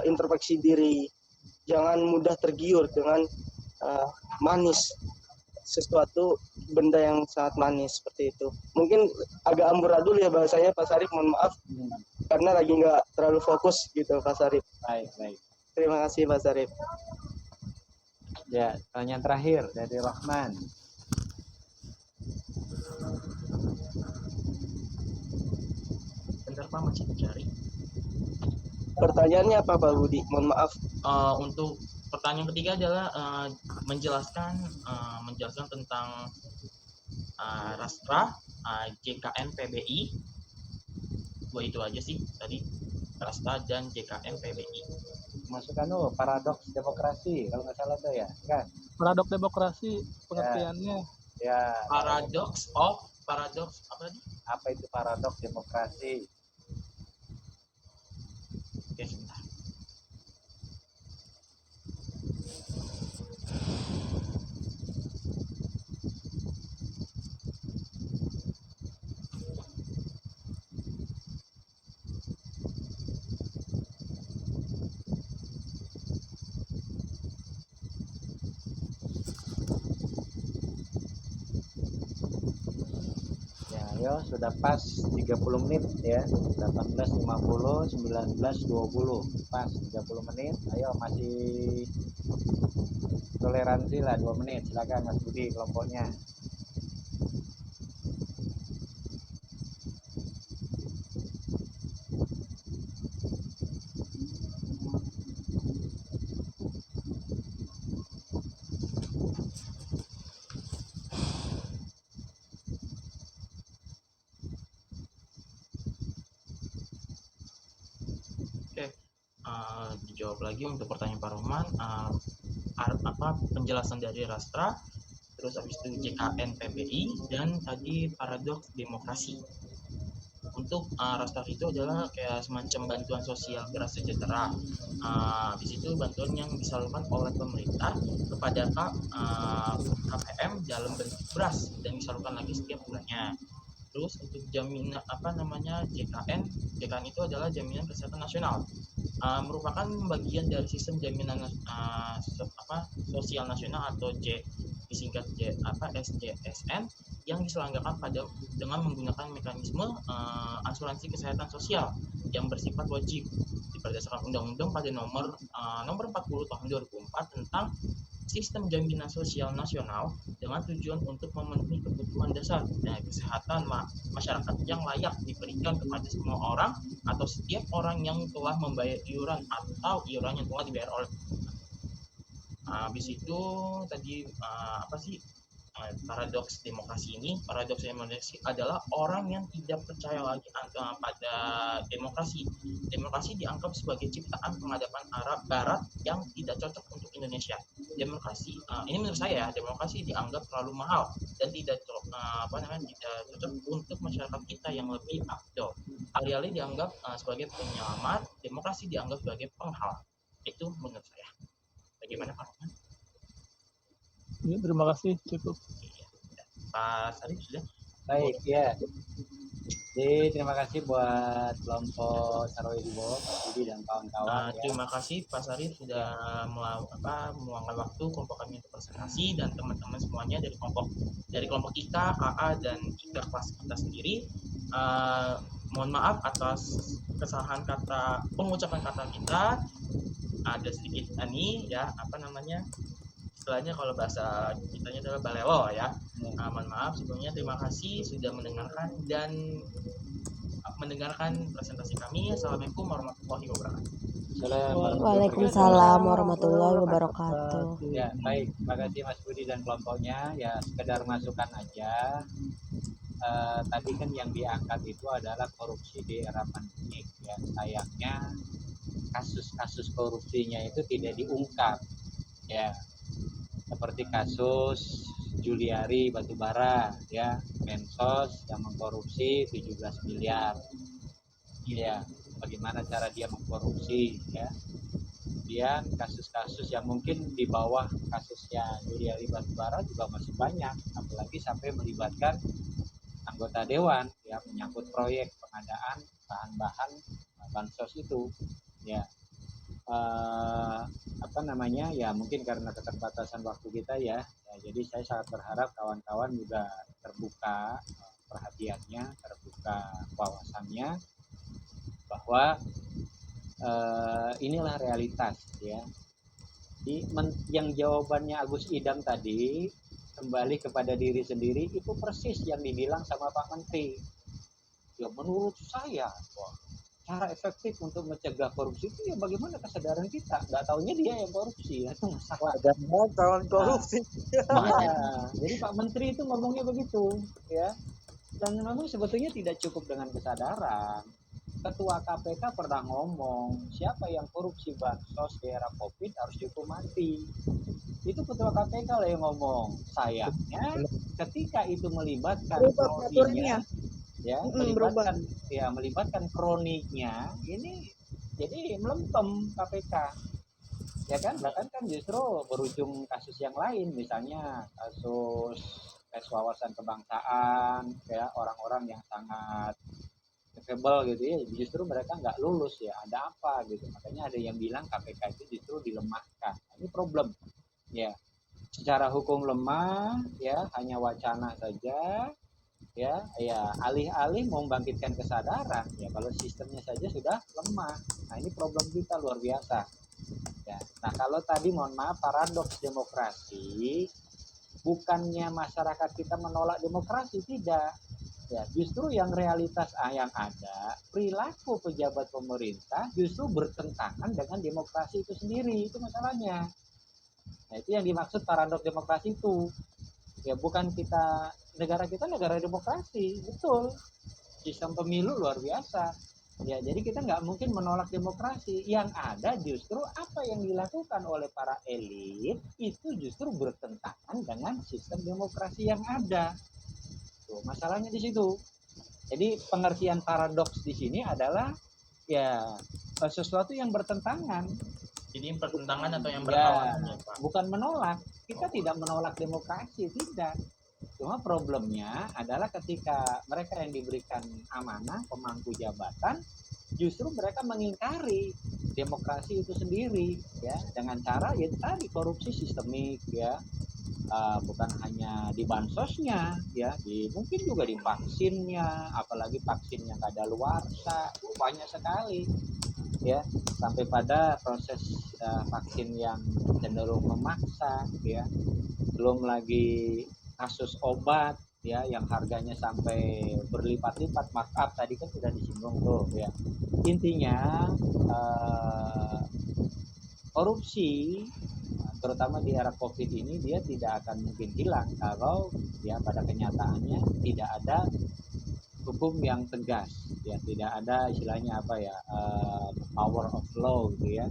G: introspeksi diri, jangan mudah tergiur dengan manis, sesuatu benda yang sangat manis seperti itu. Mungkin agak amburadul ya bahasanya Pak Sarif, mohon maaf karena lagi nggak terlalu fokus gitu Pak Sarif.
A: Baik.
G: Terima kasih Pak Sarif.
A: Ya, pertanyaan terakhir dari Rahman.
C: Bentar Pak, masih dicari.
G: Pertanyaannya apa Pak Budi? Mohon maaf.
C: Untuk pertanyaan ketiga adalah menjelaskan tentang Rastra, JKN PBI. Dua itu aja sih tadi, Rastra dan JKN PBI.
A: Masukkan paradoks demokrasi kalau nggak salah tuh ya, kan?
J: Paradoks demokrasi pengertiannya.
A: Ya.
C: Paradoks apa tadi?
A: Apa itu paradoks demokrasi?
C: Oke, sebentar.
A: Ayo, sudah pas 30 menit ya, 18.50, 19.20, pas 30 menit. Ayo, masih toleransi lah 2 menit. Silakan Mas Budi kelompoknya.
C: Dijawab lagi untuk pertanyaan Pak Rohman, penjelasan dari Rastra, terus habis itu JKN PBI, dan tadi paradoks demokrasi. Untuk Rastra itu adalah kayak semacam bantuan sosial beras sejahtera. Di situ bantuan yang disalurkan oleh pemerintah kepada KPM dalam bentuk beras dan disalurkan lagi setiap bulannya. Terus untuk jaminan JKN itu adalah jaminan kesehatan nasional, merupakan bagian dari sistem jaminan sosial nasional atau disingkat SJSN yang diselenggarakan dengan menggunakan mekanisme asuransi kesehatan sosial yang bersifat wajib berdasarkan Undang-Undang pada nomor 40 tahun 2004 tentang sistem jaminan sosial nasional dengan tujuan untuk memenuhi kebutuhan dasar dan kesehatan masyarakat yang layak diberikan kepada semua orang atau setiap orang yang telah membayar iuran atau iuran yang telah dibayar oleh habis itu tadi paradoks demokrasi ini. Paradoks demokrasi adalah orang yang tidak percaya lagi pada demokrasi. Demokrasi dianggap sebagai ciptaan pengadapan Arab Barat yang tidak cocok untuk Indonesia. Demokrasi, ini menurut saya, demokrasi dianggap terlalu mahal dan tidak cocok untuk masyarakat kita yang lebih afdol. Alih-alih dianggap sebagai penyelamat, demokrasi dianggap sebagai penghalang. Itu menurut saya. Bagaimana Pak Rohman?
J: Ya, terima kasih, cukup.
C: Pak Sarif sudah?
A: Baik ya. Jadi terima kasih buat kelompok Sarwoidibo, Pak Budi dan kawan-kawan.
C: Terima kasih Pak Sarif sudah meluangkan waktu kelompok kami untuk presentasi, dan teman-teman semuanya dari kelompok kita, KA dan IKA kelas kita sendiri. Mohon maaf atas kesalahan kata pengucapan kata kita, ada sedikit istilahnya kalau bahasa kitanya adalah balelo ya. Mohon maaf sebelumnya. Terima kasih sudah mendengarkan presentasi kami. Assalamualaikum warahmatullahi wabarakatuh.
B: Waalaikumsalam warahmatullahi wabarakatuh.
A: Ya, baik. Terima kasih Mas Budi dan kelompoknya. Ya, sekedar masukan aja. Tadi kan yang diangkat itu adalah korupsi di era pandemi. Ya, sayangnya kasus-kasus korupsinya itu tidak diungkap. Ya, seperti kasus Juliari Batubara, ya, Mensos yang mengkorupsi 17 miliar. Ya, bagaimana cara dia mengkorupsi, ya. Kemudian kasus-kasus yang mungkin di bawah kasusnya Juliari Batubara juga masih banyak, apalagi sampai melibatkan anggota dewan, ya, menyangkut proyek pengadaan bahan-bahan bansos itu, ya. Ya mungkin karena keterbatasan waktu kita ya, jadi saya sangat berharap kawan-kawan juga terbuka perhatiannya, terbuka wawasannya bahwa inilah realitas ya. Yang jawabannya Agus Idam tadi kembali kepada diri sendiri itu persis yang dibilang sama Pak Menteri. Ya menurut saya cara efektif untuk mencegah korupsi itu ya bagaimana kesadaran kita. Nggak taunya dia yang korupsi, itu masalah.
G: Kawan korupsi.
A: Jadi Pak Menteri itu ngomongnya begitu, ya. Dan memang sebetulnya tidak cukup dengan kesadaran. Ketua KPK pernah ngomong, siapa yang korupsi bansos di era COVID harus dihukum mati. Itu Ketua KPK lah yang ngomong. Sayangnya ketika itu melibatkan kroninya, ya, melibatkan kroniknya, ini jadi melempem KPK, ya kan? Bahkan kan justru berujung kasus yang lain, misalnya kasus tes wawasan kebangsaan, ya, orang-orang yang sangat capable gitu ya, justru mereka nggak lulus ya, ada apa gitu. Makanya ada yang bilang KPK itu justru dilemahkan. Ini problem, ya. Secara hukum lemah, ya, hanya wacana saja. Ya, alih-alih membangkitkan kesadaran, ya, kalau sistemnya saja sudah lemah. Nah, ini problem kita luar biasa. Ya, nah kalau tadi mohon maaf paradoks demokrasi, bukannya masyarakat kita menolak demokrasi, tidak. Ya, justru yang realitas yang ada, perilaku pejabat pemerintah justru bertentangan dengan demokrasi itu sendiri, itu masalahnya. Nah, itu yang dimaksud paradoks demokrasi itu. Ya, bukan negara kita negara demokrasi, betul, sistem pemilu luar biasa ya, jadi kita nggak mungkin menolak demokrasi. Yang ada justru apa yang dilakukan oleh para elit itu justru bertentangan dengan sistem demokrasi yang ada. Tuh, masalahnya di situ. Jadi pengertian paradoks di sini adalah ya sesuatu yang bertentangan.
C: Jadi pertentangan atau yang berlawanan, ya, Pak?
A: Bukan menolak. Kita tidak menolak demokrasi, tidak. Cuma problemnya adalah ketika mereka yang diberikan amanah, pemangku jabatan, justru mereka mengingkari demokrasi itu sendiri, ya, dengan cara ya tadi korupsi sistemik, ya. Bukan hanya di bansosnya, ya, mungkin juga di vaksinnya, apalagi vaksin yang kadaluarsa, banyak sekali. Ya, sampai pada proses vaksin yang cenderung memaksa, ya, belum lagi kasus obat, ya, yang harganya sampai berlipat-lipat markup tadi kan sudah disinggung tuh, ya. Intinya korupsi terutama di era COVID ini dia tidak akan mungkin hilang kalau ya pada kenyataannya tidak ada hukum yang tegas, ya, tidak ada istilahnya apa ya, power of law gitu ya.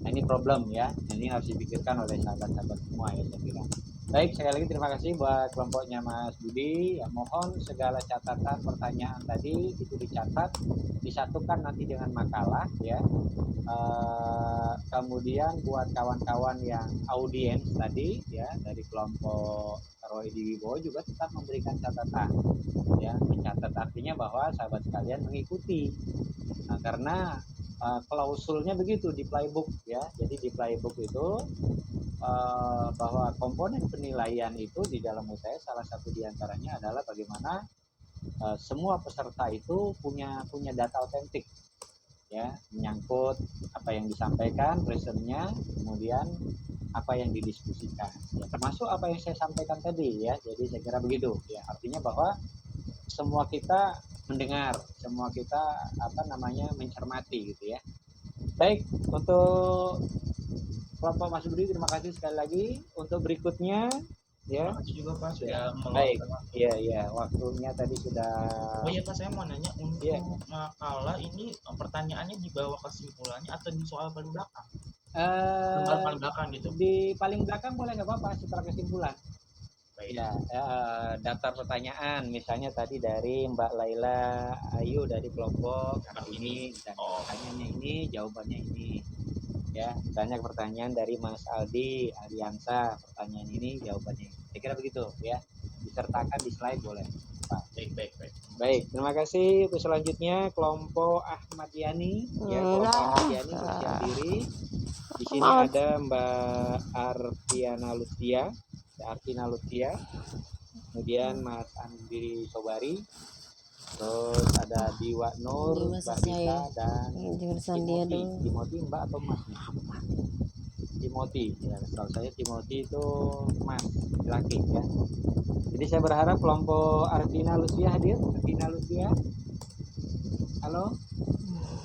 A: Nah, ini problem ya, ini harus dipikirkan oleh sahabat-sahabat semua ya, saya kira. Baik, sekali lagi terima kasih buat kelompoknya Mas Budi. Ya, mohon segala catatan pertanyaan tadi itu dicatat, disatukan nanti dengan makalah ya. Kemudian buat kawan-kawan yang audiens tadi ya dari kelompok Roy Wibowo juga tetap memberikan catatan, ya, mencatat, artinya bahwa sahabat sekalian mengikuti. Nah, karena klausulnya begitu di playbook, ya. Jadi di playbook itu bahwa komponen penilaian itu di dalam UTS salah satu diantaranya adalah bagaimana semua peserta itu punya data otentik, ya, menyangkut apa yang disampaikan, presentnya, kemudian apa yang didiskusikan, ya, termasuk apa yang saya sampaikan tadi, ya. Jadi saya kira begitu, ya, artinya bahwa semua kita mendengar, semua kita mencermati, gitu ya. Baik, untuk kelompok Mas Budi terima kasih sekali lagi. Untuk berikutnya, ya.
C: Terima kasih juga Pak sudah
A: Baik, iya, waktunya tadi sudah.
C: Oh iya Pak, saya mau nanya untuk makalah ini pertanyaannya di bawah kesimpulannya atau di soal paling belakang? Paling belakang gitu.
A: Di paling belakang boleh, nggak apa-apa, setelah kesimpulan.
C: Baik.
A: Ya, daftar pertanyaan misalnya tadi dari Mbak Laila Ayu dari kelompok ini, dan pertanyaannya ini, jawabannya ini. Ya, banyak pertanyaan dari Mas Aldi Ariansa, pertanyaan ini, jawabannya ini. Saya kira begitu, ya. Disertakan di slide boleh. Baik, terima kasih. Untuk selanjutnya kelompok Ahmad Yani, ya, kelompok Ahmad Yani bersiap diri. Di sini ada Mbak Artina Lutia, kemudian Mas Andi Sobari, terus ada Diwa Nur, Mbak Dita, dan Timothy, Mbak atau Mas? Timothy, ya, setahu saya Timothy itu Mas laki, ya. Jadi saya berharap kelompok Artina Lucia hadir. Artina Lucia, halo.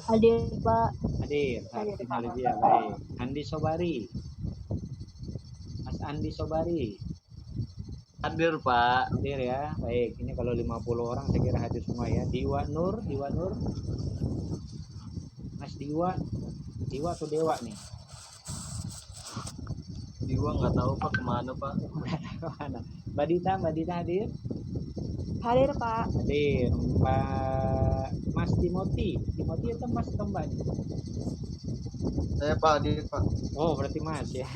B: Hadir Pak.
A: Hadir. Artina Lucia, baik. Andi Sobari, Mas Andi Sobari.
E: Hadir Pak.
A: Hadir, ya, baik. Ini kalau 50 orang saya kira hadir semua, ya. Diwa Nur, Mas Diwa atau Dewa nih?
E: Diwa nggak tahu Pak kemana Pak.
A: Mbak Dita hadir?
H: Hadir Pak.
A: Hadir. Mas Timothy itu Mas atau Mbak?
F: Saya Pak, hadir Pak.
A: Oh, berarti Mas, ya.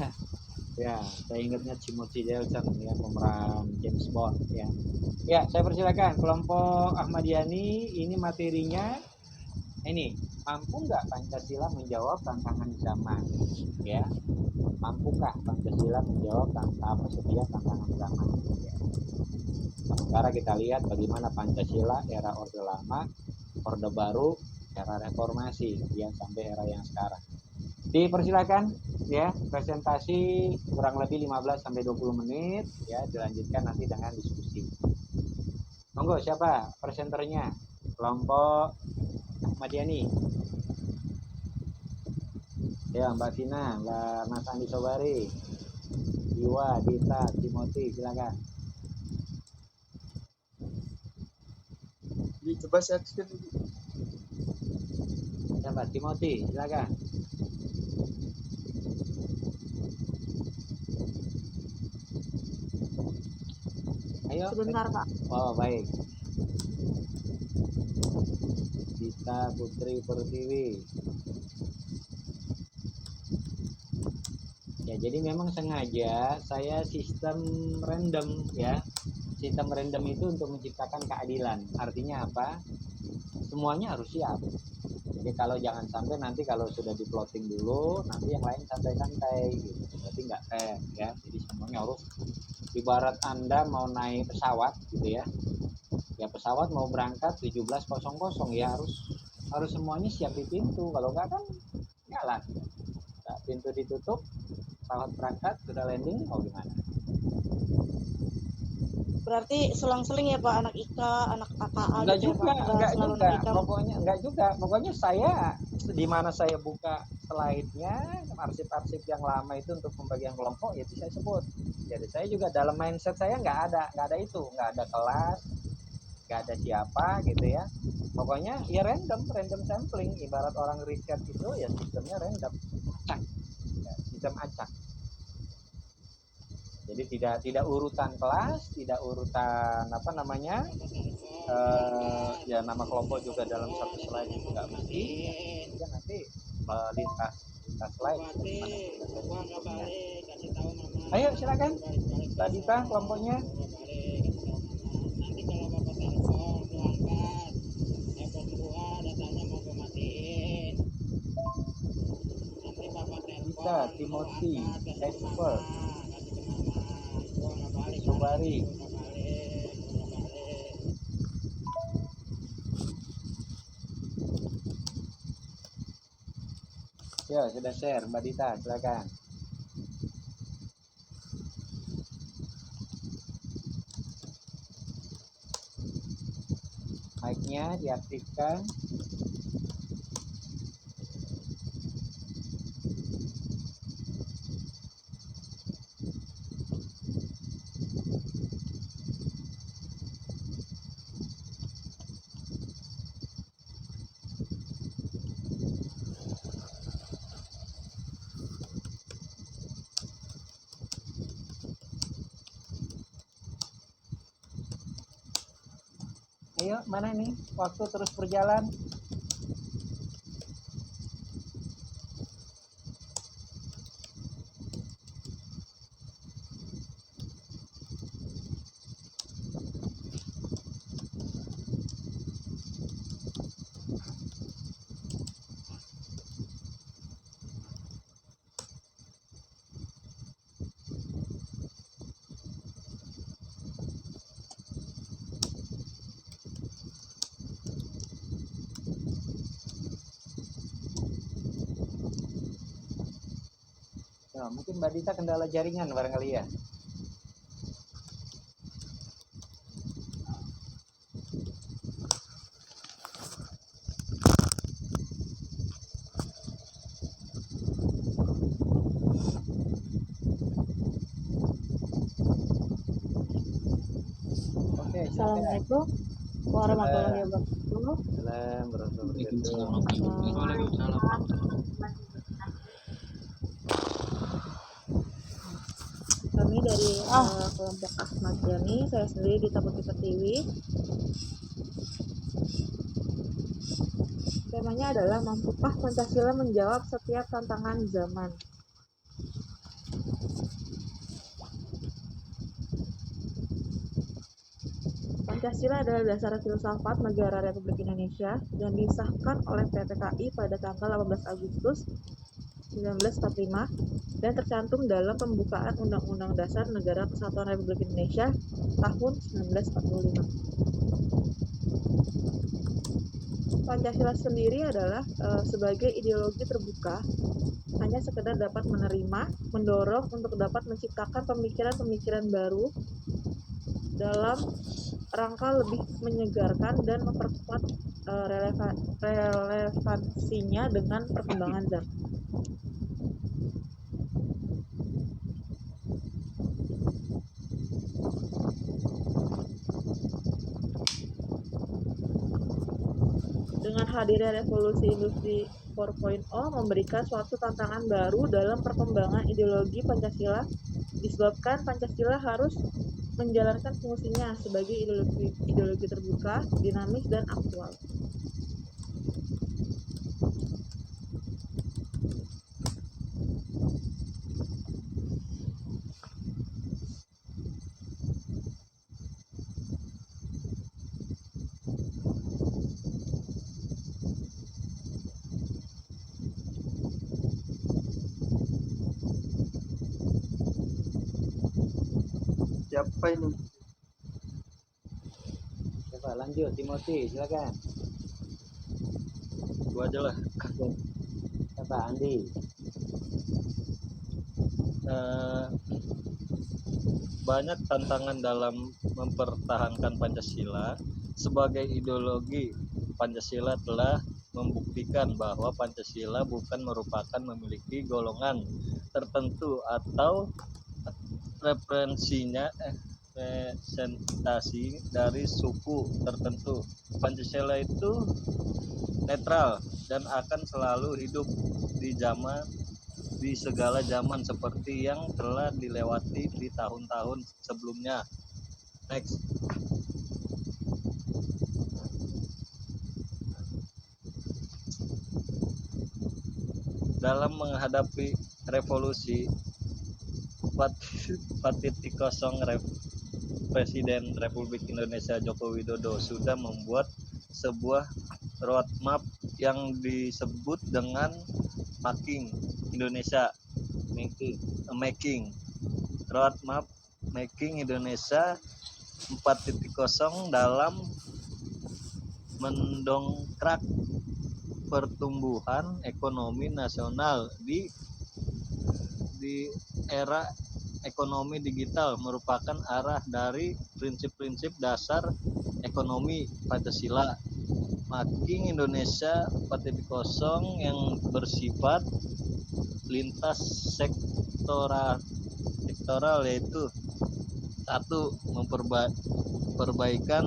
A: Ya, saya ingatnya Timothy Dalton, ya, pemeran James Bond, ya. Ya, saya persilakan kelompok Ahmad Yani. Ini materinya ini, mampu nggak Pancasila menjawab tantangan zaman, ya? Mampukah Pancasila menjawab setiap tantangan zaman, ya? Sekarang kita lihat bagaimana Pancasila era Orde Lama, Orde Baru, era Reformasi, ya, sampai era yang sekarang. Dipersilakan, ya, presentasi kurang lebih 15 sampai 20 menit, ya, dilanjutkan nanti dengan diskusi. Monggo, siapa presenternya? Kelompok Ahmad Yani. Ya, Mbak Vina, Mas Andi Sobari, Diwa, Dita, Timothy, silakan.
F: Coba saya share.
A: Siapa? Timothy, silakan. Ayo.
H: Sebentar Pak.
A: Oh, baik. Dita Putri Pertiwi. Ya, jadi memang sengaja saya sistem random, ya. Sistem random itu untuk menciptakan keadilan. Artinya apa? Semuanya harus siap. Jadi kalau jangan sampai nanti kalau sudah di plotting dulu, nanti yang lain santai-santai gitu. Berarti nggak fair, ya. Jadi semuanya harus, ibarat Anda mau naik pesawat gitu, ya. Ya, pesawat mau berangkat 17.00, ya harus semuanya siap di pintu. Kalau nggak kan jalan. Nah, pintu ditutup, pesawat berangkat, sudah landing, mau gimana?
H: Berarti selang-seling ya Pak, anak IKA, anak KKA
A: Enggak
H: gitu
A: juga,
H: ya Pak?
A: enggak juga. Pokoknya saya, di mana saya buka slide-nya, arsip-arsip yang lama itu untuk pembagian kelompok, ya itu saya sebut. Jadi saya juga dalam mindset saya nggak ada itu, nggak ada kelas, nggak ada siapa gitu, ya. Pokoknya ya random sampling. Ibarat orang riset itu ya sistemnya random, acak, ya, sistem acak. Jadi tidak urutan kelas, tidak urutan ya nama kelompok juga dalam satu slide itu nggak mesti, ya nanti lintas Kita slide. Ayo silakan. Mbak Dita kelompoknya. Dita, Timothy, Expert, Sobari. Ya, sudah share. Mbak Dita, silakan. Mic-nya diaktifkan. Ayo, mana nih? Waktu terus berjalan. Nah, mungkin Mbak Dita kendala jaringan barangkali ya. Oke,
B: Assalamualaikum warahmatullahi wabarakatuh.
A: Salam warahmatullahi
D: Waalaikumsalam.
H: Kami dari kelompok Ahmad Yani, saya sendiri Dita Putri Pertiwi. Temanya adalah mampukah Pancasila menjawab setiap tantangan zaman? Pancasila adalah dasar filsafat negara Republik Indonesia dan disahkan oleh PPKI pada tanggal 18 Agustus 1945 dan tercantum dalam pembukaan Undang-Undang Dasar Negara Kesatuan Republik Indonesia tahun 1945. Pancasila sendiri adalah sebagai ideologi terbuka, hanya sekedar dapat menerima, mendorong untuk dapat menciptakan pemikiran-pemikiran baru dalam rangka lebih menyegarkan dan memperkuat relevansinya dengan perkembangan zaman. Dengan hadirnya revolusi industri 4.0 memberikan suatu tantangan baru dalam perkembangan ideologi Pancasila, disebabkan Pancasila harus menjalankan fungsinya sebagai ideologi terbuka, dinamis, dan aktual.
G: Siapa ini?
A: Coba lanjut, Timothy, silakan.
E: Gua aja lah.
A: Coba Andi.
E: Banyak tantangan dalam mempertahankan Pancasila. Sebagai ideologi, Pancasila telah membuktikan bahwa Pancasila bukan merupakan memiliki golongan tertentu atau representasi dari suku tertentu. Pancasila itu netral dan akan selalu hidup di segala zaman seperti yang telah dilewati di tahun-tahun sebelumnya. Next.
K: dalam menghadapi revolusi 4.0, Presiden Republik Indonesia Joko Widodo sudah membuat sebuah roadmap yang disebut dengan Making Indonesia, Making Roadmap Making Indonesia 4.0 dalam mendongkrak pertumbuhan ekonomi nasional di era ekonomi digital, merupakan arah dari prinsip-prinsip dasar ekonomi Pancasila. Making Indonesia 4.0 yang bersifat lintas sektoral yaitu 1. Perbaikan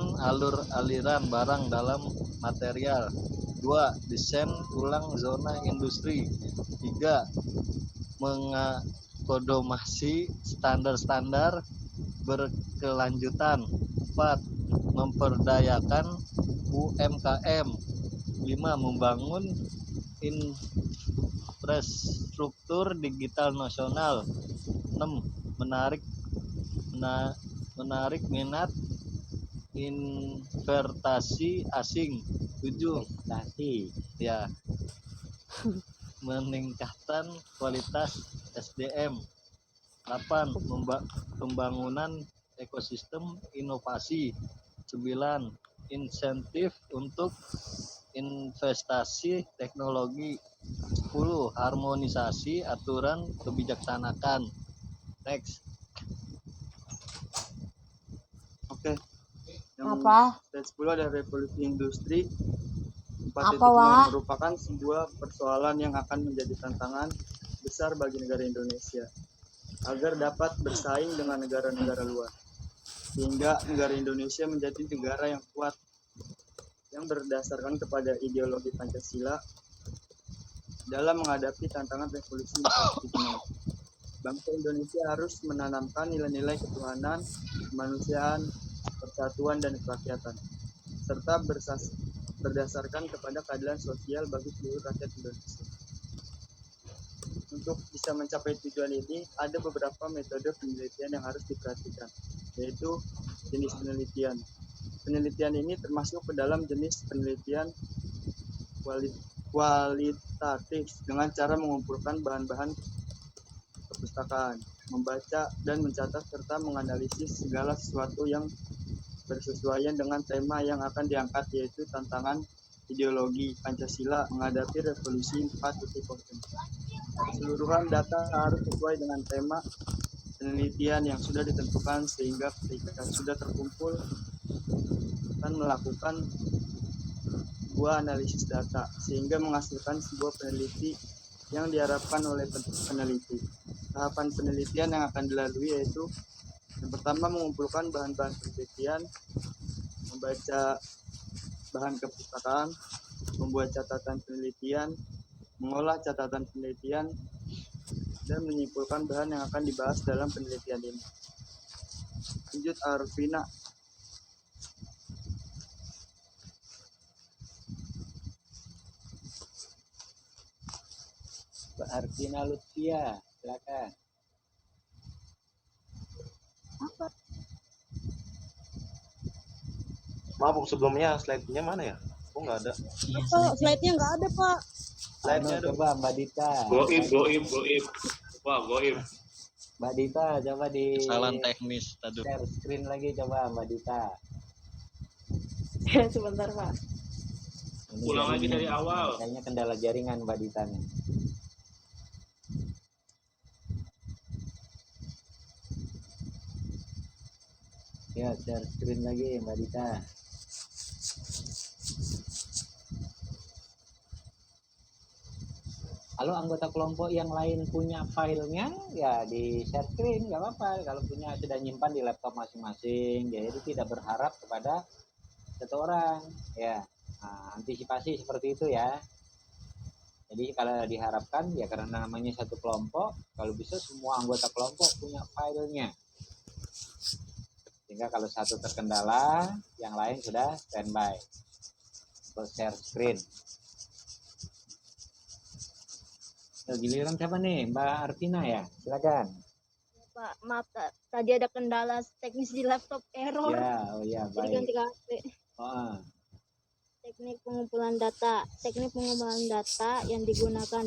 K: aliran barang dalam material. 2. Desain ulang zona industri. 3. Mengakomodasi standar-standar berkelanjutan. 4. Memperdayakan UMKM. 5. Membangun infrastruktur digital nasional. 6. Menarik minat investasi asing. 7. Meningkatkan kualitas SDM. 8. Pembangunan ekosistem inovasi. 9. Insentif untuk investasi teknologi. 10. Harmonisasi aturan kebijaksanaan. Next.
G: Oke. Yang
B: Apa?
G: stage 10 ada revolusi industri 4.0
B: Apa, Wak?
G: merupakan sebuah persoalan yang akan menjadi tantangan besar bagi negara Indonesia agar dapat bersaing dengan negara-negara luar, sehingga negara Indonesia menjadi negara yang kuat yang berdasarkan kepada ideologi Pancasila dalam menghadapi tantangan revolusi 4.0. Bangsa Indonesia harus menanamkan nilai-nilai ketuhanan, kemanusiaan, persatuan, dan kerakyatan, serta berdasarkan kepada keadilan sosial bagi seluruh rakyat Indonesia. Untuk bisa mencapai tujuan ini, ada beberapa metode penelitian yang harus diperhatikan, yaitu jenis penelitian. Penelitian ini termasuk ke dalam jenis penelitian kualitatif dengan cara mengumpulkan bahan-bahan perpustakaan, membaca dan mencatat serta menganalisis segala sesuatu yang bersesuaian dengan tema yang akan diangkat, yaitu tantangan ideologi Pancasila menghadapi revolusi 4.0. Keseluruhan data harus sesuai dengan tema penelitian yang sudah ditentukan, sehingga ketika sudah terkumpul akan melakukan sebuah analisis data sehingga menghasilkan sebuah peneliti yang diharapkan oleh peneliti. Tahapan penelitian yang akan dilalui yaitu yang pertama mengumpulkan bahan-bahan penelitian, membaca bahan kepustakaan, membuat catatan penelitian, mengolah catatan penelitian, dan menyimpulkan bahan yang akan dibahas dalam penelitian ini. Lanjut Arvina.
A: Mbak Arvina Lutfia, silakan.
F: Maaf, sebelumnya slide-nya mana ya? Oh, nggak ada.
B: Slide-nya nggak ada, Pak.
F: Slide-nya
A: coba Mbak Dita.
L: Goib. Wah, goib.
A: Mbak Dita, coba di
K: kesalahan teknis tadi.
A: share screen lagi coba Mbak Dita.
H: Sebentar, Pak.
L: Ulang lagi dari awal.
A: Kayaknya kendala jaringan Mbak Dita nih. Ya, share screen lagi Mbak Dita. Kalau anggota kelompok yang lain punya filenya, ya di share screen, nggak apa-apa. Kalau punya sudah nyimpan di laptop masing-masing, jadi tidak berharap kepada satu orang. Ya, nah, antisipasi seperti itu ya. Jadi kalau diharapkan, ya karena namanya satu kelompok, kalau bisa semua anggota kelompok punya filenya. Sehingga kalau satu terkendala, yang lain sudah standby untuk share screen. Giliran siapa nih? Mbak Arvina ya? Silakan.
M: Pak, maaf tadi ada kendala teknis di laptop error.
A: Ya, oh ya,
M: Jadi
A: baik.
M: ganti ke HP.
A: Oh.
M: Teknik pengumpulan data yang digunakan